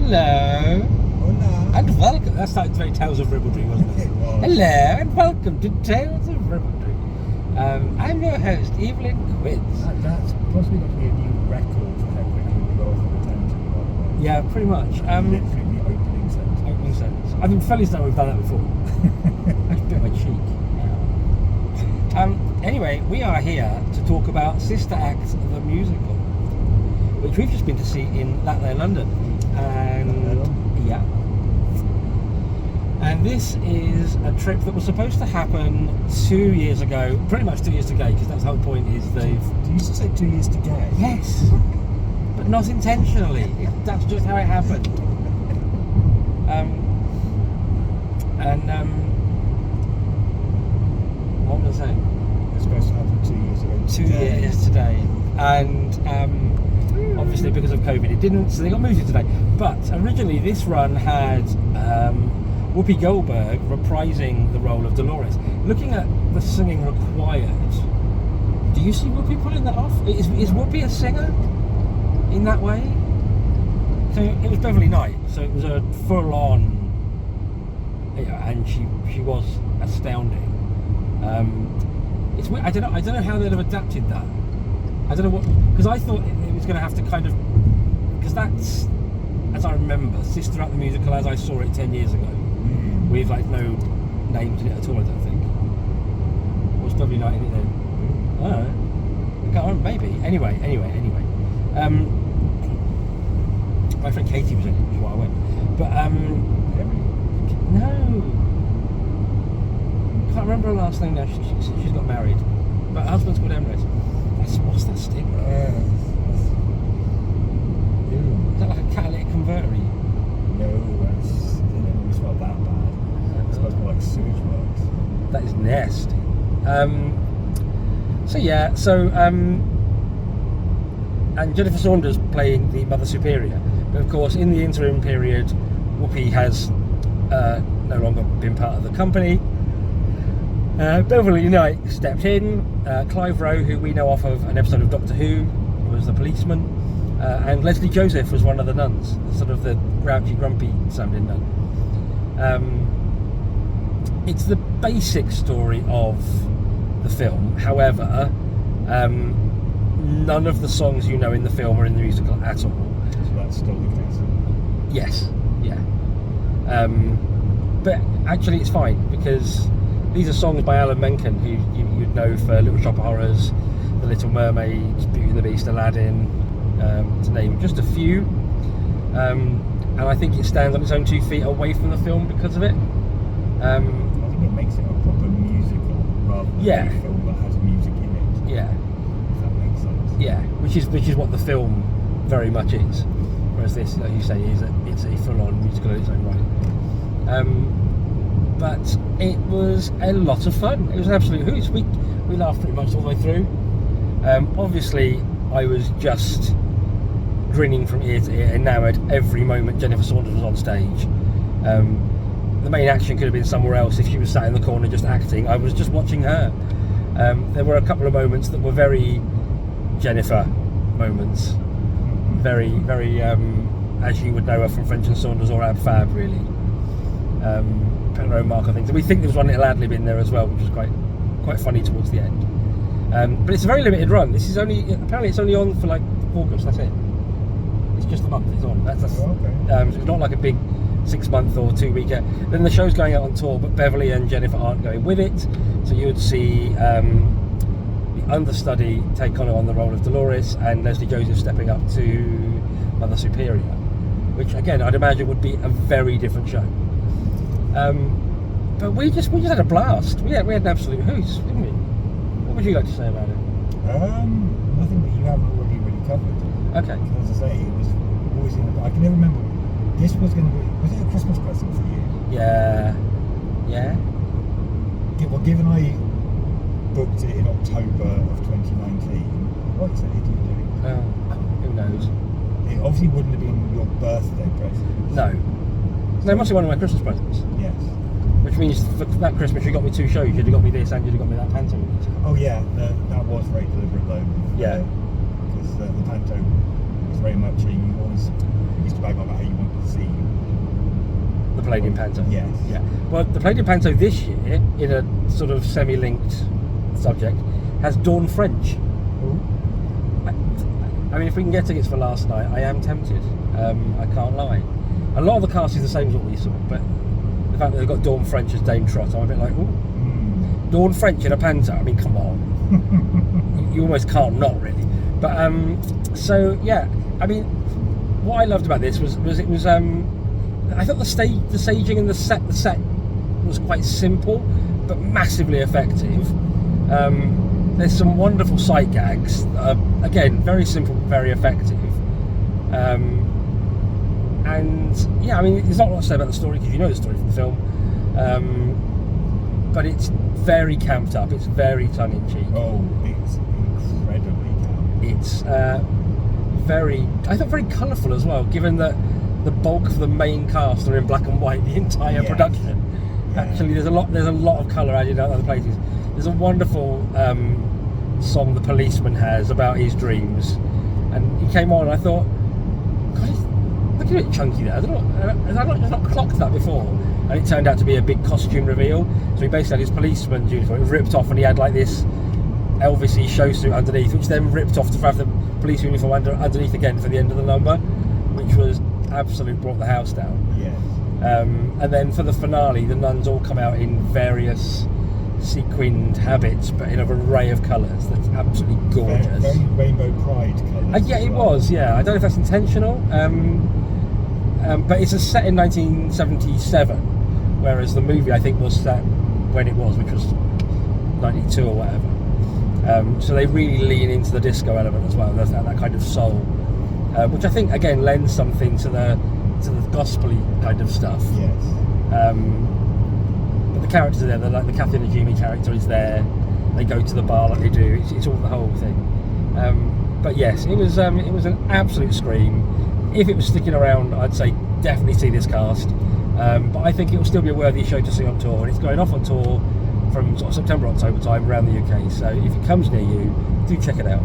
Hello. Hola. And welcome. That sounded very Tales of Ribaldry, wasn't it? It was. Hello and welcome to Tales of Ribaldry. I'm your host, Evelyn Quids. That's possibly going to be a new record for how quickly we go off on the tangent, by the way. Yeah, pretty much. Literally the opening sentence. Opening sentence. I mean, fairly certain we've done that before. That's a bit of my cheek. Anyway, we are here to talk about Sister Act the musical, which we've just been to see in Latler, London. And yeah. And this is a trip that was supposed to happen 2 years ago, pretty much 2 years ago, because that's the whole point is they've... Do you used to say 2 years to go? Yes, but not intentionally. That's just how it happened. What was I saying? It's supposed to happen 2 years ago. 2 years today. And obviously because of COVID it didn't, so they got moved to today. But originally this run had Whoopi Goldberg reprising the role of Dolores. Looking at the singing required, do you see Whoopi pulling that off? Is Whoopi a singer in that way? So it was Beverly Knight, so it was a full-on, and she was astounding. It's weird. I don't know how they'd have adapted that. I don't know what, because I thought it was going to have to kind of, because that's, as I remember, Sister Act the musical as I saw it 10 years ago, with like no names in it at all. I don't think. Or was Beverly Knight in it then? I don't know. I can't remember. Maybe. Anyway. My friend Katie was in it, which is why I went. But no, can't remember her last name now. She's got married, but her husband's called Emrys. What's that stick? Is that like a catalytic converter? No, it didn't always smell that bad. It's supposed to be like sewage works. That is nasty. And Jennifer Saunders playing the Mother Superior. But of course, in the interim period, Whoopi has no longer been part of the company. Beverly Knight stepped in. Clive Rowe, who we know off of an episode of Doctor Who, was the policeman. And Leslie Joseph was one of the nuns, sort of the grouchy, grumpy sounding nun. It's the basic story of the film. However, none of the songs you know in the film are in the musical at all. So that's still the case. Yes, yeah. But actually it's fine, because these are songs by Alan Menken, who you'd know for Little Shop of Horrors, The Little Mermaid, Beauty and the Beast, Aladdin, to name just a few. And I think it stands on its own 2 feet away from the film because of it. I think it makes it a proper musical rather than a film that has music in it. Yeah. If that makes sense. Yeah, which is what the film very much is. Whereas this, like you say, it's a full-on musical in its own right. But it was a lot of fun. It was an absolute hoot. We laughed pretty much all the way through. Obviously, I was just grinning from ear to ear, enamoured every moment Jennifer Saunders was on stage. The main action could have been somewhere else if she was sat in the corner just acting. I was just watching her. There were a couple of moments that were very Jennifer moments. Very, very, as you would know her from French and Saunders or Ab Fab, really. Put her own mark on things. And we think there was one little ad lib in there as well, which was quite funny towards the end. But it's a very limited run. Apparently it's only on for like August, that's it. It's just a month it's on. That's okay. So it's not like a big 6 month or 2 week. Then the show's going out on tour, but Beverly and Jennifer aren't going with it. So you would see the understudy take on the role of Dolores, and Leslie Joseph stepping up to Mother Superior, which again I'd imagine would be a very different show. But we just had a blast. We had an absolute hoot, didn't we? What would you like to say about it? Nothing that you haven't already really covered. Okay. As I say, it was always I can never remember. This was going to be. Was it a Christmas present for you? Yeah. Well, given I booked it in October of 2019, what is it you doing? Who knows? It obviously wouldn't have been your birthday present. No, it must be one of my Christmas presents. Yes. Which means for that Christmas you got me 2 shows. You'd have got me this and you'd have got me that panto. Oh yeah, that was very deliberate though. Yeah. Because the panto was very much you always used to bag on about how you wanted to see. The Palladium Panto. Yes. Yeah. Well, the Palladium Panto this year, in a sort of semi-linked subject, has Dawn French. Ooh. I mean, if we can get tickets for last night, I am tempted. I can't lie. A lot of the cast is the same as what we saw, but the fact that they've got Dawn French as Dame Trot, I'm a bit like, ooh, Dawn French in a Panto. I mean, come on. You almost can't not really. But so yeah, I mean, what I loved about this was it was I thought the staging and the set was quite simple but massively effective. There's some wonderful sight gags, again very simple but very effective. And yeah, I mean, there's not a lot to say about the story because you know the story from the film, but it's very camped up, it's very tongue-in-cheek. Oh, it's incredibly camp. It's I thought very colourful as well, given that the bulk of the main cast are in black and white the entire Yes. production. Yeah. Actually, there's a lot of colour added out of other places. There's a wonderful song the policeman has about his dreams, and he came on and I thought, God, he's looking a bit chunky there. I don't know, I've not clocked that before. And it turned out to be a big costume reveal. So he basically had his policeman's uniform, it was ripped off, and he had like this Elvis-y show suit underneath, which then ripped off to have the police uniform underneath again for the end of the number, which was absolute brought the house down. Yes. And then for the finale, the nuns all come out in various sequined habits, but in an array of colours that's absolutely gorgeous. Very Rainbow Pride colours. Yeah, as it well. was. Yeah, I don't know if that's intentional, but it's set in 1977, whereas the movie I think was set when it was, which was 92 or whatever. So they really lean into the disco element as well. There's that kind of soul, which I think again lends something to the gospel-y kind of stuff. Yes. But the characters are there. They're like the Kathy Najimy character is there. They go to the bar like they do. It's all the whole thing. But yes, it was an absolute scream. If it was sticking around, I'd say definitely see this cast. But I think it will still be a worthy show to see on tour, and it's going off on tour from sort of September, October time around the UK. So if it comes near you, do check it out.